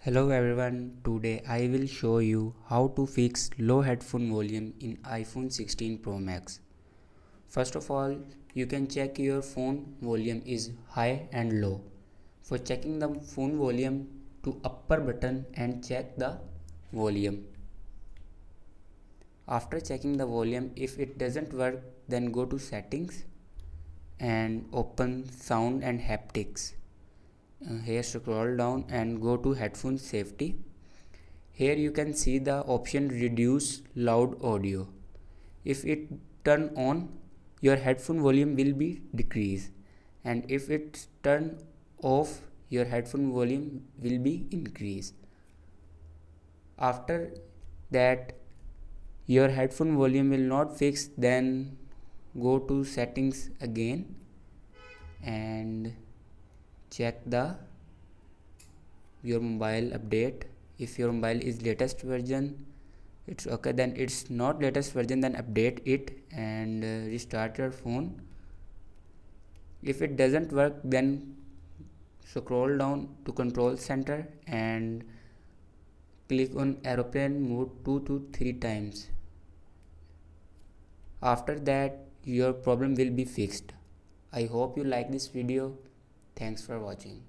Hello everyone, today I will show you how to fix low headphone volume in iPhone 16 Pro Max. First of all, you can check your phone volume is high and low. For checking the phone volume, to upper button and check the volume. After checking the volume, if it doesn't work, then go to settings and open sound and haptics. Here scroll down and go to headphone safety. Here you can see the option reduce loud audio. If it turn on, your headphone volume will be decrease, and if it's turn off, your headphone volume will be increase. After that your headphone volume will not fix, then go to settings again and check the your mobile update. If your mobile is latest version, it's okay. Then it's not latest version, then update it and restart your phone. If it doesn't work, then scroll down to control center and click on aeroplane mode 2 to 3 times. After that your problem will be fixed. I hope you like this video. Thanks for watching.